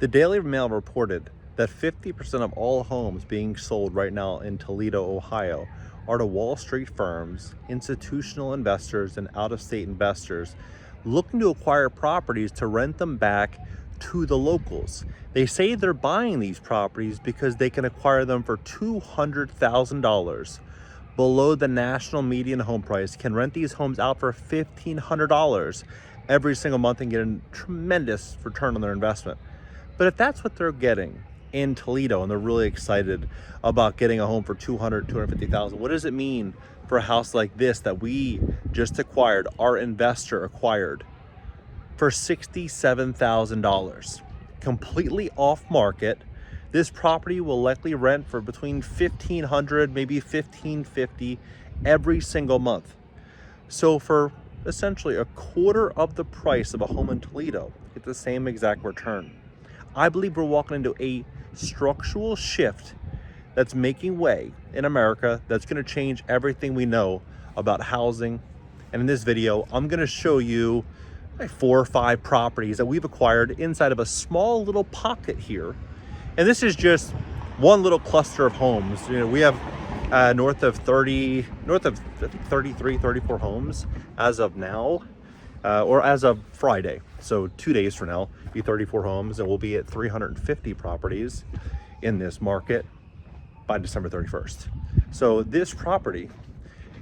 The Daily Mail reported that 50% of all homes being sold right now in Toledo, Ohio, are to Wall Street firms, institutional investors, and out-of-state investors looking to acquire properties to rent them back to the locals. They say they're buying these properties because they can acquire them for $200,000 below the national median home price, can rent these homes out for $1,500 every single month and get a tremendous return on their investment. But if that's what they're getting in Toledo and they're really excited about getting a home for $200,000, $250,000, what does it mean for a house like this that we just acquired, our investor acquired for $67,000, completely off market? This property will likely rent for between $1,500, maybe $1,550 every single month. So for essentially a quarter of the price of a home in Toledo, get the same exact return. I believe we're walking into a structural shift that's making way in America that's going to change everything we know about housing. And in this video, I'm going to show you like 4 or 5 properties that we've acquired inside of a small little pocket here. And this is just one little cluster of homes. You know, we have north of 33, 34 homes as of now, or as of Friday. So 2 days from now, be 34 homes, and we'll be at 350 properties in this market by December 31st. So this property,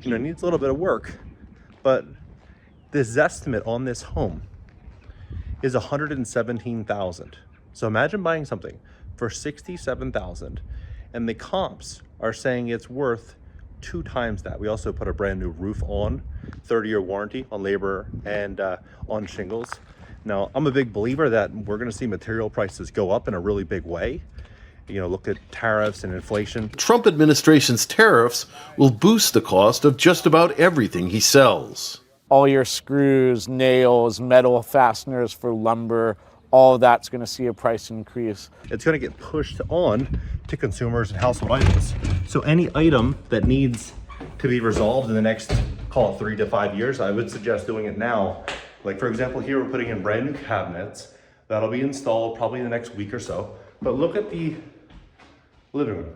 you know, needs a little bit of work, but this estimate on this home is $117,000. So imagine buying something for $67,000, and the comps are saying it's worth 2 times that. We also put a brand new roof on, 30-year warranty on labor and on shingles. Now, I'm a big believer that we're going to see material prices go up in a really big way. You know, look at tariffs and inflation. Trump administration's tariffs will boost the cost of just about everything he sells. All your screws, nails, metal fasteners for lumber, all of that's going to see a price increase. It's going to get pushed on to consumers and household items. So any item that needs to be resolved in the next, call it 3 to 5 years, I would suggest doing it now. Like for example, here we're putting in brand new cabinets that'll be installed probably in the next week or so. But look at the living room.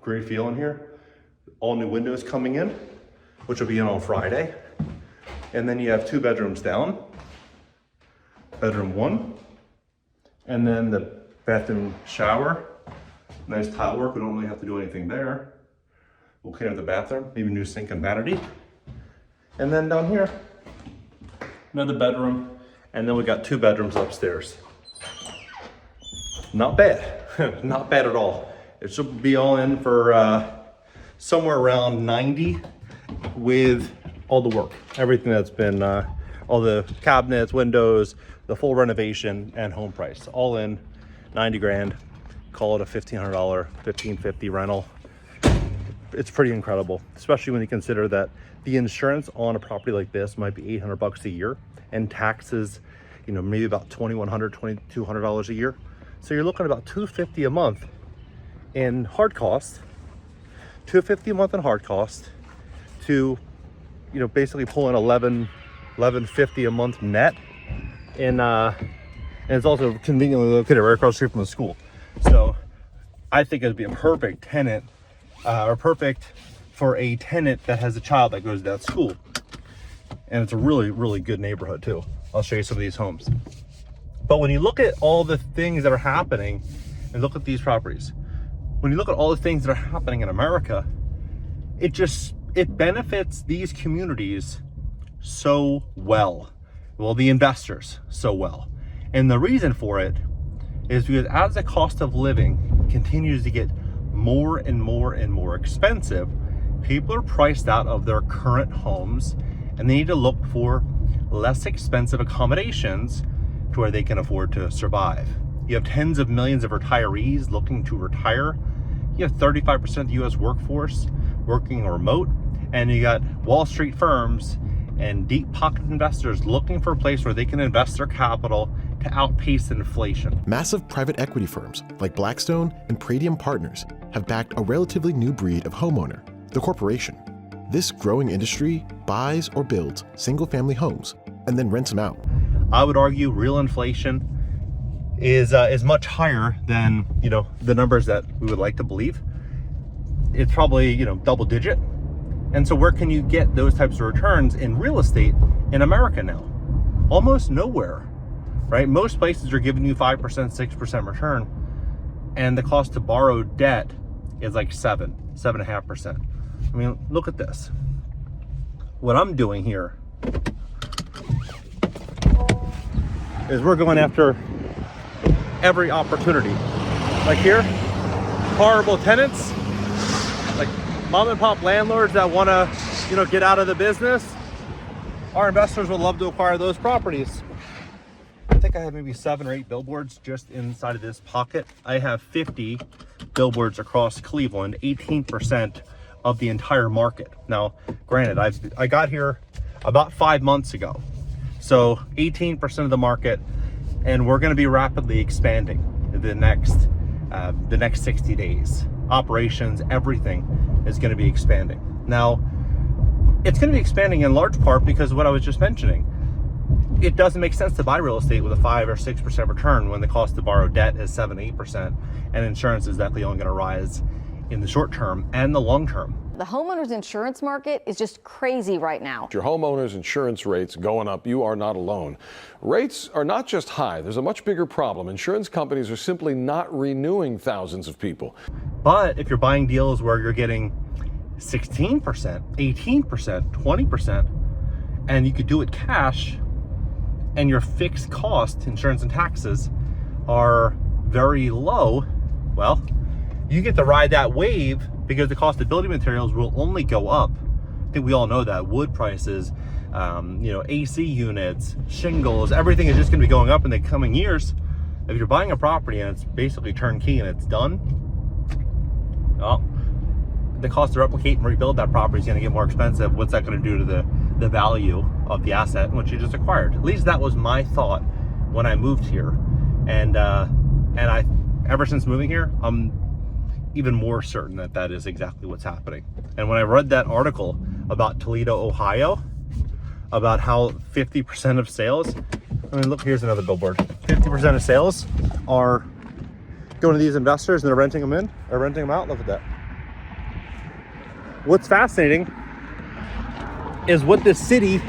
Great feel in here. All new windows coming in, which will be in on Friday. And then you have 2 bedrooms down. Bedroom 1. And then the bathroom shower. Nice tile work. We don't really have to do anything there. We'll clean up the bathroom, maybe new sink and vanity. And then down here, another bedroom. And then we got 2 bedrooms upstairs. Not bad. Not bad at all. It should be all in for somewhere around 90 with all the work. Everything that's been, all the cabinets, windows, the full renovation and home price. All in 90 grand. Call it a $1,500, $1,550 rental. It's pretty incredible, especially when you consider that the insurance on a property like this might be $800 a year, and taxes, you know, maybe about $2,100, $2,200 a year. So you're looking at about $250 a month in hard cost, $250 a month in hard cost to, you know, basically pull in $1,150 a month net. And it's also conveniently located right across the street from the school. So I think it'd be a perfect tenant, or perfect for a tenant that has a child that goes to that school. And it's a really, really good neighborhood too. I'll show you some of these homes. But when you look at all the things that are happening, and look at these properties, when you look at all the things that are happening in America, it benefits these communities so well. Well, the investors so well. And the reason for it is because as the cost of living continues to get more and more and more expensive, people are priced out of their current homes, and they need to look for less expensive accommodations to where they can afford to survive. You have tens of millions of retirees looking to retire. You have 35% of the US workforce working remote, and you got Wall Street firms and deep pocket investors looking for a place where they can invest their capital to outpace inflation. Massive private equity firms like Blackstone and Pradium Partners have backed a relatively new breed of homeowner, the corporation. This growing industry buys or builds single-family homes and then rents them out. I would argue real inflation is much higher than, you know, the numbers that we would like to believe. It's probably, you know, double digit. And so where can you get those types of returns in real estate in America now? Almost nowhere, right? Most places are giving you 5%, 6% return, and the cost to borrow debt is like 7.5%. I mean, look at this. What I'm doing here is we're going after every opportunity. Like here, horrible tenants, like mom and pop landlords that want to, you know, get out of the business. Our investors would love to acquire those properties. I think I have maybe 7 or 8 billboards just inside of this pocket. I have 50 billboards across Cleveland, 18% of the entire market. Now, granted, I got here about 5 months ago. So 18% of the market, and we're going to be rapidly expanding the next 60 days. Operations, everything is going to be expanding. Now, it's going to be expanding in large part because of what I was just mentioning. It doesn't make sense to buy real estate with a 5 or 6% return when the cost to borrow debt is 7-8%, and insurance is definitely only going to rise in the short term and the long term. The homeowners insurance market is just crazy right now. Your homeowner's insurance rates going up, you are not alone. Rates are not just high, there's a much bigger problem. Insurance companies are simply not renewing thousands of people. But if you're buying deals where you're getting 16%, 18%, 20%, and you could do it cash, and your fixed cost, insurance and taxes, are very low, well, you get to ride that wave because the cost of building materials will only go up. I think we all know that. Wood prices, you know, AC units, shingles, everything is just going to be going up in the coming years. If you're buying a property and it's basically turnkey and it's done, well, the cost to replicate and rebuild that property is going to get more expensive. What's that going to do to the value of the asset which you just acquired? At least that was my thought when I moved here, and I, ever since moving here, I'm even more certain that that is exactly what's happening. And when I read that article about Toledo, Ohio, about how 50% of sales, I mean, look, here's another billboard. 50% of sales are going to these investors and they're renting them in or renting them out. Look at that. What's fascinating is what the city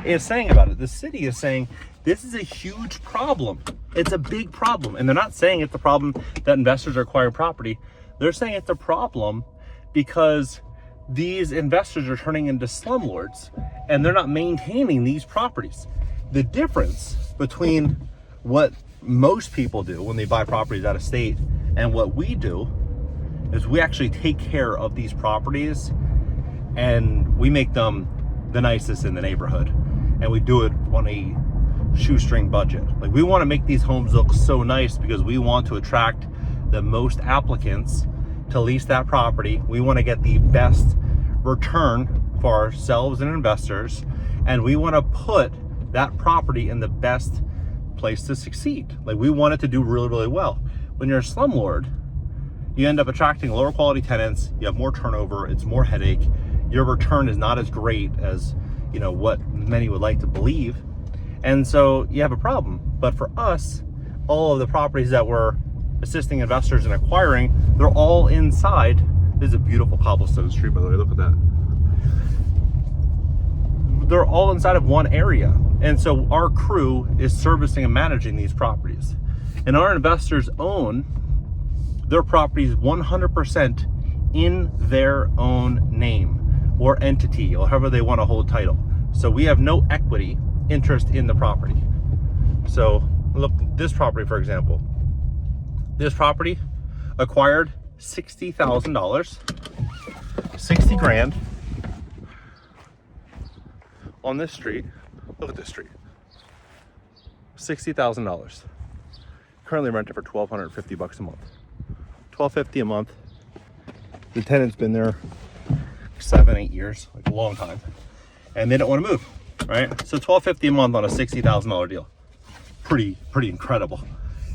is saying about it. The city is saying this is a huge problem. It's a big problem. And they're not saying it's a problem that investors are acquiring property. They're saying it's a problem because these investors are turning into slumlords and they're not maintaining these properties. The difference between what most people do when they buy properties out of state and what we do is we actually take care of these properties and we make them the nicest in the neighborhood, and we do it on a shoestring budget. Like, we want to make these homes look so nice because we want to attract the most applicants to lease that property. We want to get the best return for ourselves and investors, and we want to put that property in the best place to succeed. Like, we want it to do really, really well. When you're a slumlord, you end up attracting lower quality tenants, you have more turnover, it's more headache, your return is not as great as, you know, what many would like to believe, and so you have a problem. But for us, all of the properties that we're assisting investors in acquiring, they're all inside. This is a beautiful cobblestone street, by the way, look at that. They're all inside of one area, and so our crew is servicing and managing these properties, and our investors own their properties 100% in their own name or entity, or however they want to hold title. So we have no equity interest in the property. So look, this property, for example, this property acquired $60,000, 60 grand on this street. Look at this street, $60,000. Currently rented for $1,250 a month. $1,250 a month. The tenant's been there 7-8 years, like a long time, and they don't want to move, right? So $1,250 a month on a $60,000 deal, pretty incredible.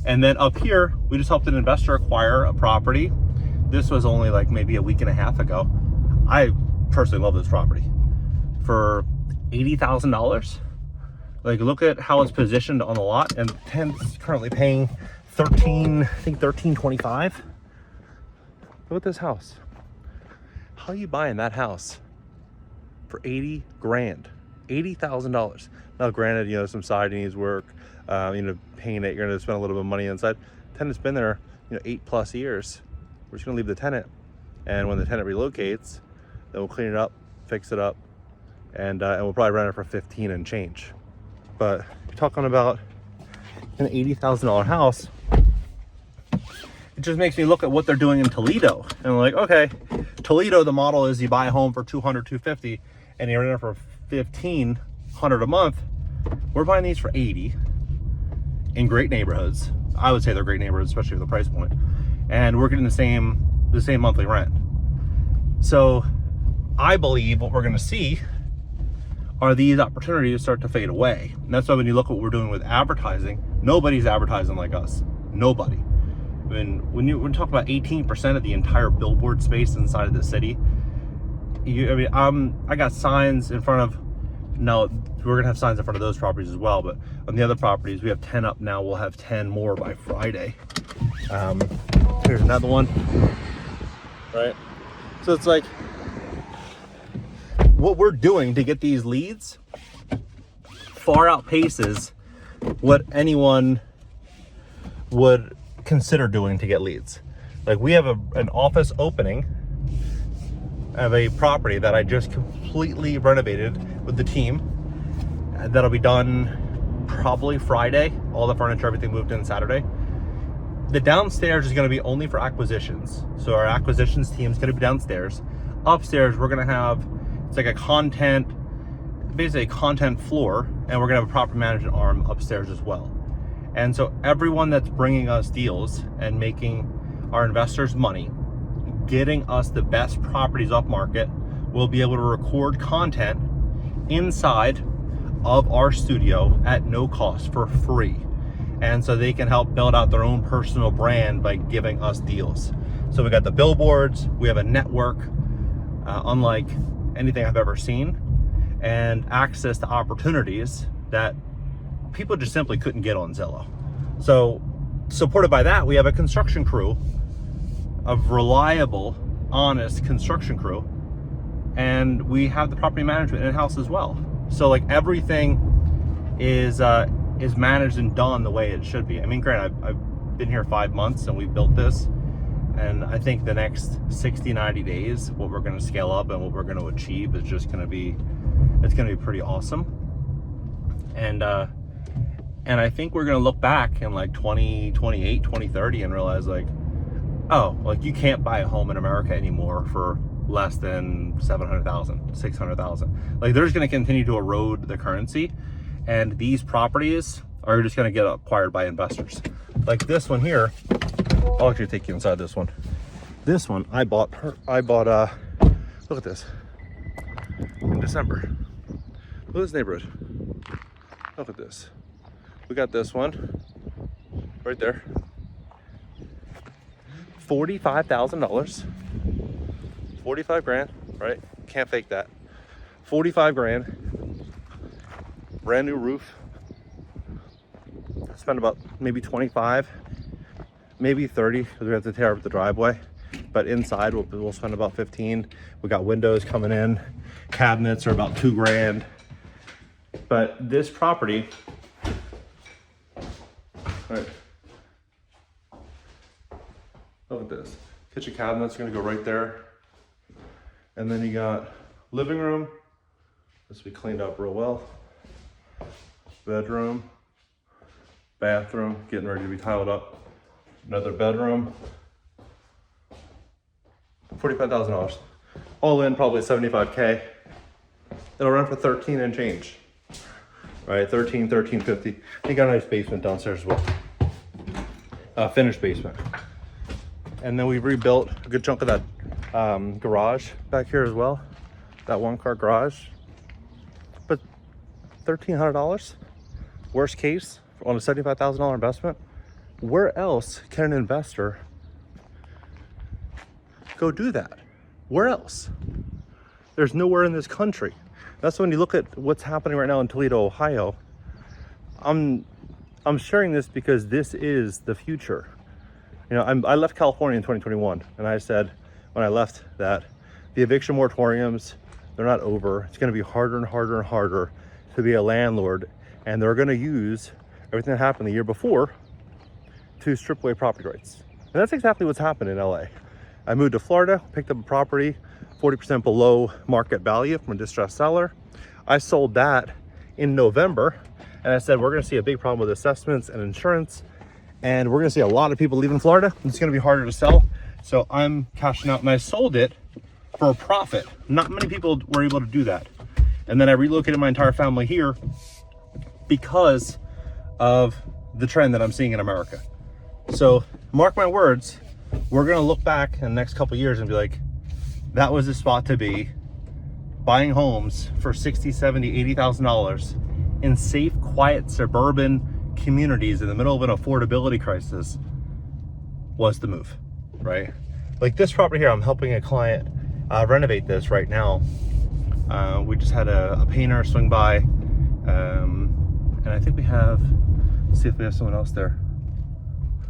And then up here, we just helped an investor acquire a property. This was only like maybe a week and a half ago. I personally love this property. For $80,000, Like, look at how it's positioned on the lot, and the tenant's currently paying 13, I think 13.25. Look at this house. How are you buying that house for 80 grand? $80,000. Now, granted, you know, some siding needs work, you know, paint it, you're gonna spend a little bit of money inside. Tenant's been there, you know, 8+ years. We're just gonna leave the tenant, and when the tenant relocates, then we'll clean it up, fix it up, and we'll probably rent it for 15 and change. But you're talking about an $80,000 house. It just makes me look at what they're doing in Toledo, and like, okay, Toledo, the model is you buy a home for 200, 250, and you rent it for 1,500 a month. We're buying these for 80 in great neighborhoods. I would say they're great neighborhoods, especially with the price point, and we're getting the same monthly rent. So I believe what we're going to see are these opportunities start to fade away. And that's why when you look at what we're doing with advertising, nobody's advertising like us. Nobody. I mean, when you talk about 18% of the entire billboard space inside of the city, I got signs in front of, now we're gonna have signs in front of those properties as well, but on the other properties, we have 10 up now. We'll have 10 more by Friday. Here's another one, right? So it's like, what we're doing to get these leads far outpaces what anyone would consider doing to get leads. Like, we have an office opening of a property that I just completely renovated with the team. That'll be done probably Friday. All the furniture, everything moved in Saturday. The downstairs is going to be only for acquisitions. So our acquisitions team is going to be downstairs. Upstairs, we're going to have, it's like basically a content floor, and we're going to have a property management arm upstairs as well. And so everyone that's bringing us deals and making our investors money, getting us the best properties off market, will be able to record content inside of our studio at no cost, for free. And so they can help build out their own personal brand by giving us deals. So we got the billboards, we have a network unlike anything I've ever seen, and access to opportunities that people just simply couldn't get on Zillow. So supported by that, we have a construction crew, of reliable, honest construction crew, and we have the property management in-house as well. So like, everything is managed and done the way it should be. I mean, granted, I've been here 5 months and we've built this, and I think the next 60-90 days, what we're going to scale up and what we're going to achieve is just going to be, it's going to be pretty awesome. And I think we're going to look back in like 2028, 2030 and realize like, oh, like, you can't buy a home in America anymore for less than 700,000, 600,000. Like, they're just going to continue to erode the currency, and these properties are just going to get acquired by investors. Like this one here, I'll actually take you inside this one. This one I bought, look at this, in December. Look at this neighborhood. Look at this. We got this one right there. $45,000. 45 grand, right? Can't fake that. 45 grand. Brand new roof. Spend about maybe 25, maybe 30, because we have to tear up the driveway. But inside we'll spend about 15. We got windows coming in. Cabinets are about 2 grand. But this property, right? Look at this. Kitchen cabinets are gonna go right there. And then you got living room. This will be cleaned up real well. Bedroom. Bathroom, getting ready to be tiled up. Another bedroom. $45,000. All in, probably 75K. It'll run for 13 and change. Right, 1350. You got a nice basement downstairs as well. Finished basement. And then we've rebuilt a good chunk of that garage back here as well. That 1-car garage. But $1,300, worst case, on a $75,000 investment. Where else can an investor go do that? Where else? There's nowhere in this country. That's when you look at what's happening right now in Toledo, Ohio. I'm sharing this because this is the future. You know, I left California in 2021, and I said when I left that the eviction moratoriums, they're not over. It's going to be harder and harder and harder to be a landlord, and they're going to use everything that happened the year before to strip away property rights. And that's exactly what's happened in LA. I moved to Florida, picked up a property 40% below market value from a distressed seller. I sold that in November, and I said we're going to see a big problem with assessments and insurance, and we're going to see a lot of people leaving Florida. It's going to be harder to sell, so I'm cashing out, and I sold it for a profit. Not many people were able to do that. And then I relocated my entire family here because of the trend that I'm seeing in America. So mark my words, we're going to look back in the next couple of years and be like, that was the spot to be. Buying homes for $60,000, $70,000, $80,000 in safe, quiet, suburban communities in the middle of an affordability crisis was the move, right? Like this property here, I'm helping a client renovate this right now. We just had a painter swing by, and I think we have, let's see if we have someone else there.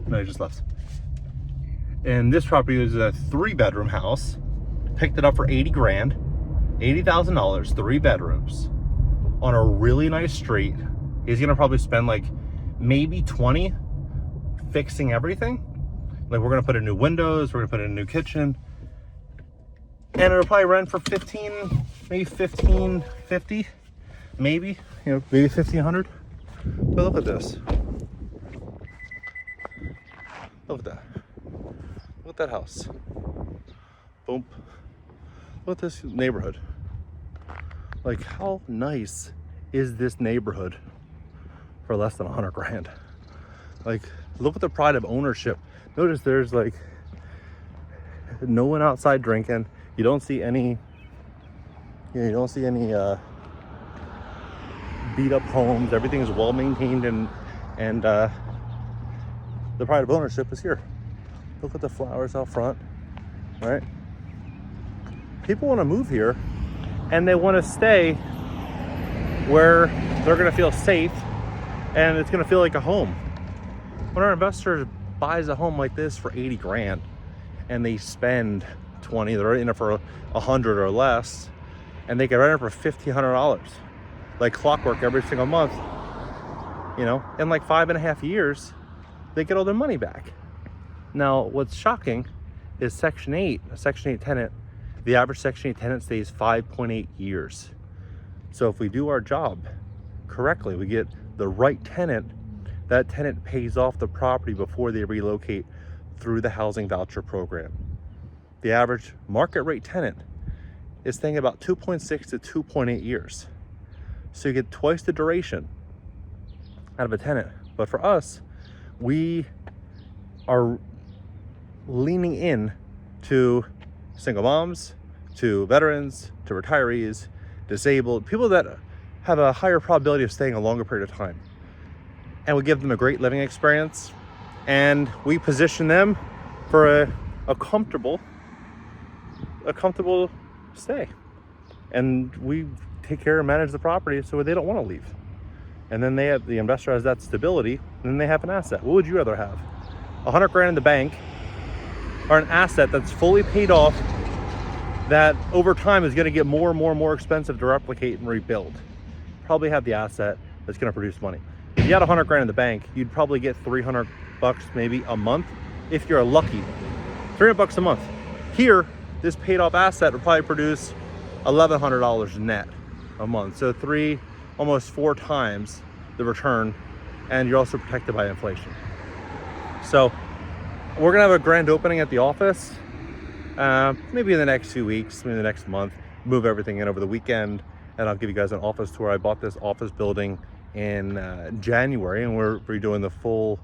No, he just left. And this property was a 3-bedroom house. Picked it up for 80 grand, $80,000, 3 bedrooms on a really nice street. He's gonna probably spend like maybe 20 fixing everything. Like we're gonna put in new windows, we're gonna put in a new kitchen, and it'll probably rent for 15, maybe 1550, maybe, you know, maybe 1500. But look at this. Look at that. Look at that house. Boom. Look at this neighborhood. Like, how nice is this neighborhood for less than 100 grand? Like, look at the pride of ownership. Notice there's like no one outside drinking. You don't see any, you don't see any beat up homes. Everything is well maintained, and the pride of ownership is here. Look at the flowers out front, right? People want to move here, and they want to stay where they're going to feel safe, and it's going to feel like a home. When our investor buys a home like this for 80 grand, and they spend 20, they're in it for 100 or less, and they can rent it for $1,500, like clockwork every single month. You know, in like 5.5 years, they get all their money back. Now, what's shocking is Section 8, a Section 8 tenant, the average Section 8 tenant stays 5.8 years. So if we do our job correctly, we get the right tenant, that tenant pays off the property before they relocate through the housing voucher program. The average market rate tenant is staying about 2.6 to 2.8 years. So you get twice the duration out of a tenant. But for us, we are leaning in to single moms, to veterans, to retirees, disabled, people that have a higher probability of staying a longer period of time. And we give them a great living experience, and we position them for a comfortable stay. And we take care and manage the property so they don't want to leave. And then the investor has that stability, and then they have an asset. What would you rather have? 100 grand in the bank, or an asset that's fully paid off, that over time is going to get more and more and more expensive to replicate and rebuild? Probably have the asset that's going to produce money. If you had 100 grand in the bank, you'd probably get $300 maybe a month if you're lucky. $300 a month. Here, this paid off asset would probably produce $1,100 net a month. So almost 4 times the return, and you're also protected by inflation. So we're gonna have a grand opening at the office, maybe in the next 2 weeks, maybe the next month, move everything in over the weekend, and I'll give you guys an office tour. I bought this office building in January, and we're doing a full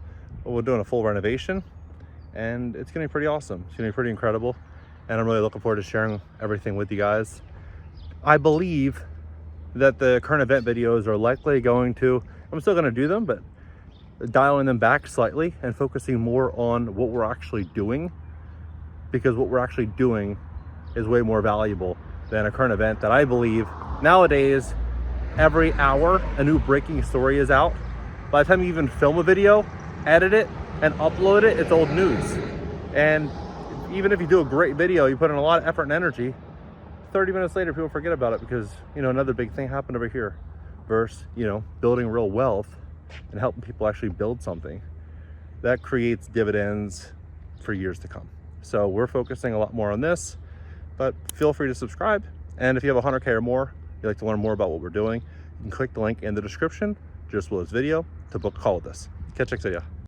renovation, and it's gonna be pretty awesome. It's gonna be pretty incredible, and I'm really looking forward to sharing everything with you guys. I believe that the current event videos are likely going to, I'm still gonna do them, but dialing them back slightly and focusing more on what we're actually doing, because what we're actually doing is way more valuable than a current event that I believe nowadays every hour a new breaking story is out, By the time you even film a video, edit it, and upload it, it's old news. And even if you do a great video, you put in a lot of effort and energy, 30 minutes later, people forget about it because, you know, another big thing happened over here versus, you know, building real wealth and helping people actually build something that creates dividends for years to come. So we're focusing a lot more on this, but feel free to subscribe. And if you have 100K or more, you'd like to learn more about what we're doing, you can click the link in the description just below this video to book a call with us. Catch you next video.